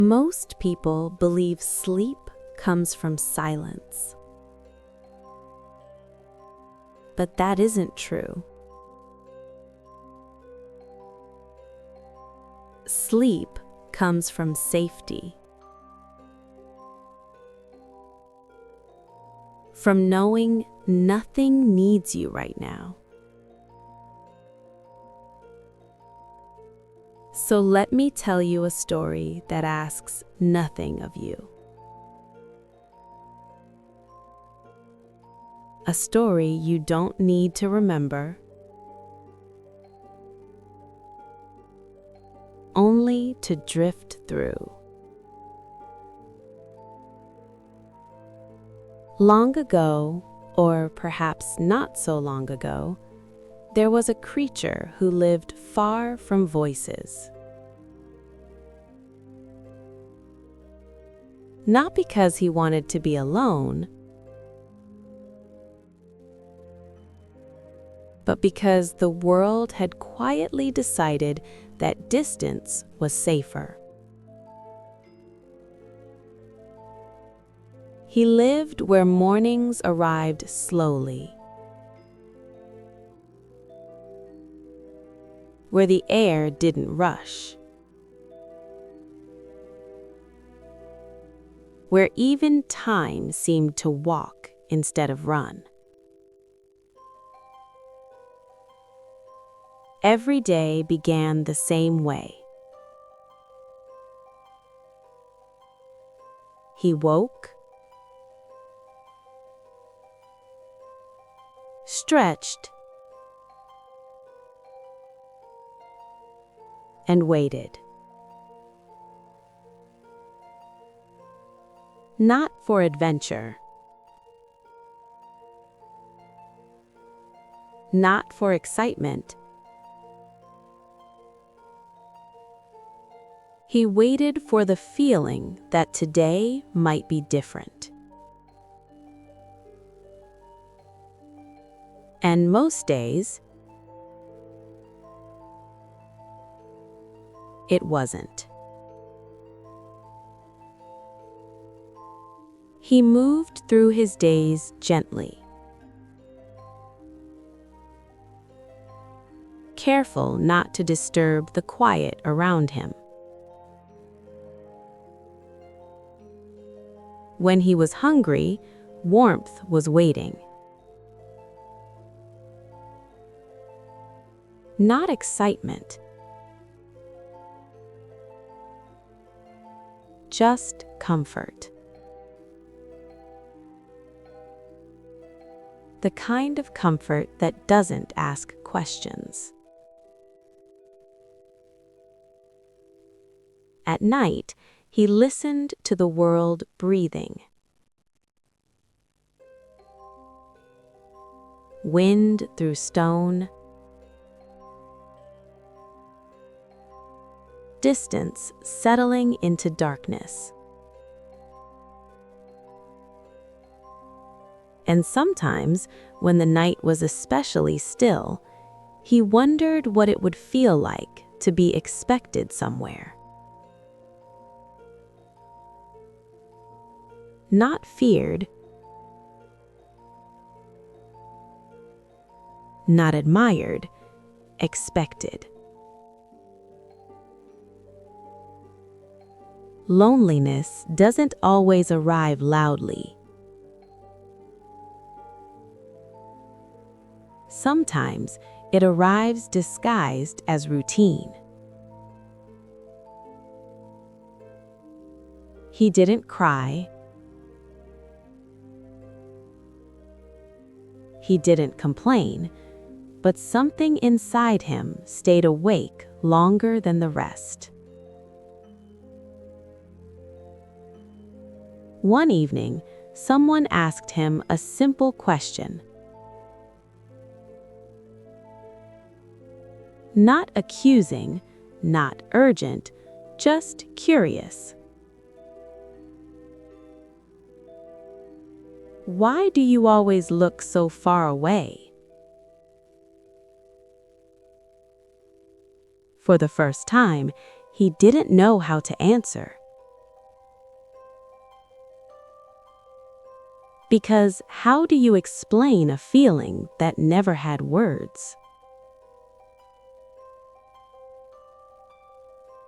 Most people believe sleep comes from silence. But that isn't true. Sleep comes from safety. From knowing nothing needs you right now. So let me tell you a story that asks nothing of you. A story you don't need to remember, only to drift through. Long ago, or perhaps not so long ago, there was a creature who lived far from voices. Not because he wanted to be alone, but because the world had quietly decided that distance was safer. He lived where mornings arrived slowly, where the air didn't rush, where even time seemed to walk instead of run. Every day began the same way. He woke, stretched, and waited. Not for adventure, not for excitement. He waited for the feeling that today might be different. And most days, it wasn't. He moved through his days gently, careful not to disturb the quiet around him. When he was hungry, warmth was waiting. Not excitement, just comfort. The kind of comfort that doesn't ask questions. At night, he listened to the world breathing. Wind through stone. Distance settling into darkness. And sometimes, when the night was especially still, he wondered what it would feel like to be expected somewhere. Not feared, not admired, expected. Loneliness doesn't always arrive loudly. Sometimes it arrives disguised as routine. He didn't cry. He didn't complain, but something inside him stayed awake longer than the rest. One evening, someone asked him a simple question. Not accusing, not urgent, just curious. Why do you always look so far away? For the first time, he didn't know how to answer. Because how do you explain a feeling that never had words?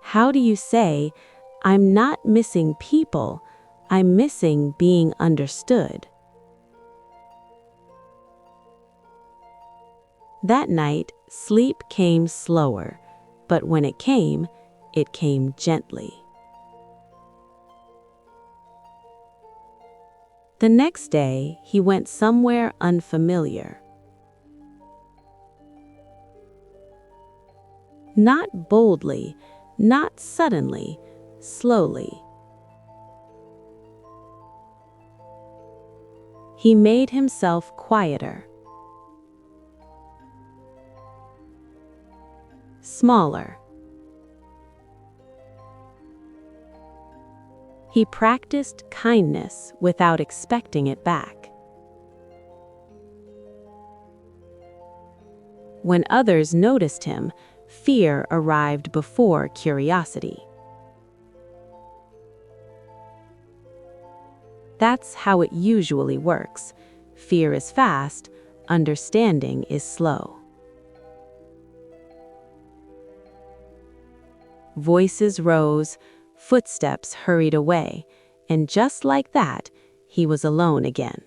How do you say, I'm not missing people, I'm missing being understood? That night, sleep came slower, but when it came gently. The next day, he went somewhere unfamiliar. Not boldly, not suddenly, slowly. He made himself quieter, smaller. He practiced kindness without expecting it back. When others noticed him, fear arrived before curiosity. That's how it usually works. Fear is fast, understanding is slow. Voices rose, footsteps hurried away, and just like that, he was alone again.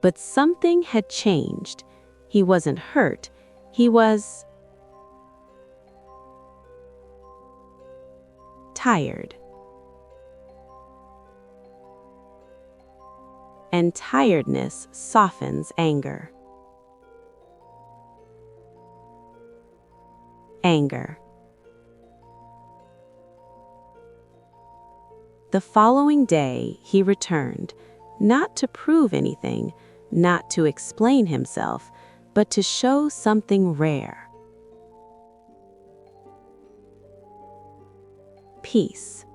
But something had changed. He wasn't hurt, he was tired. And tiredness softens anger. Anger. The following day, he returned, not to prove anything, not to explain himself, but to show something rare. Peace.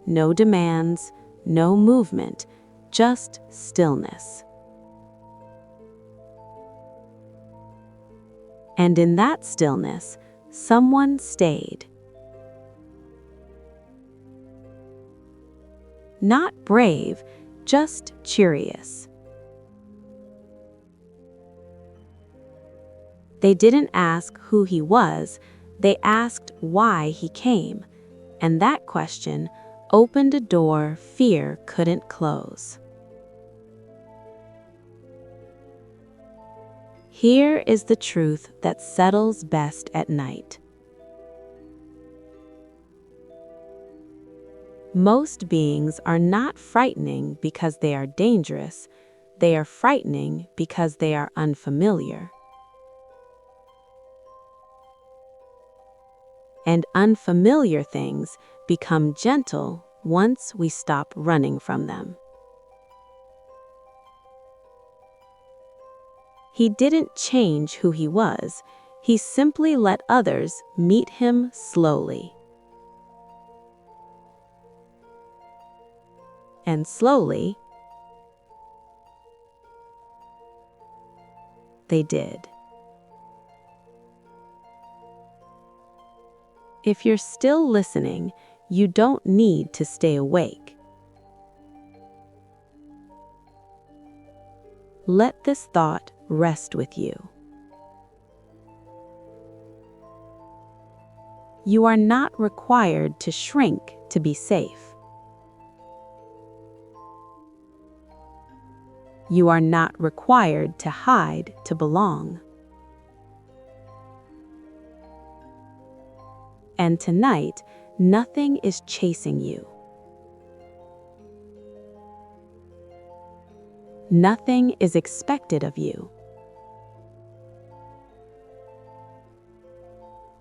No demands, no movement, just stillness. And in that stillness, someone stayed. Not brave, just curious. They didn't ask who he was, they asked why he came, and that question opened a door fear couldn't close. Here is the truth that settles best at night. Most beings are not frightening because they are dangerous, they are frightening because they are unfamiliar. And unfamiliar things become gentle once we stop running from them. He didn't change who he was, he simply let others meet him slowly. And slowly, they did. If you're still listening, you don't need to stay awake. Let this thought rest with you. You are not required to shrink to be safe. You are not required to hide to belong. And tonight, nothing is chasing you. Nothing is expected of you.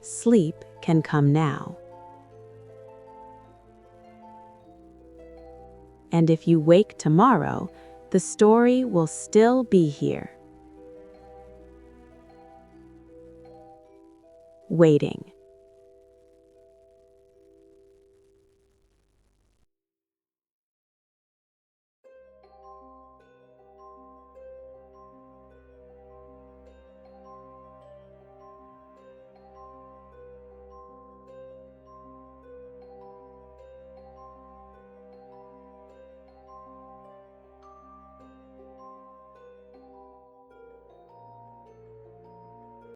Sleep can come now. And if you wake tomorrow, the story will still be here, waiting.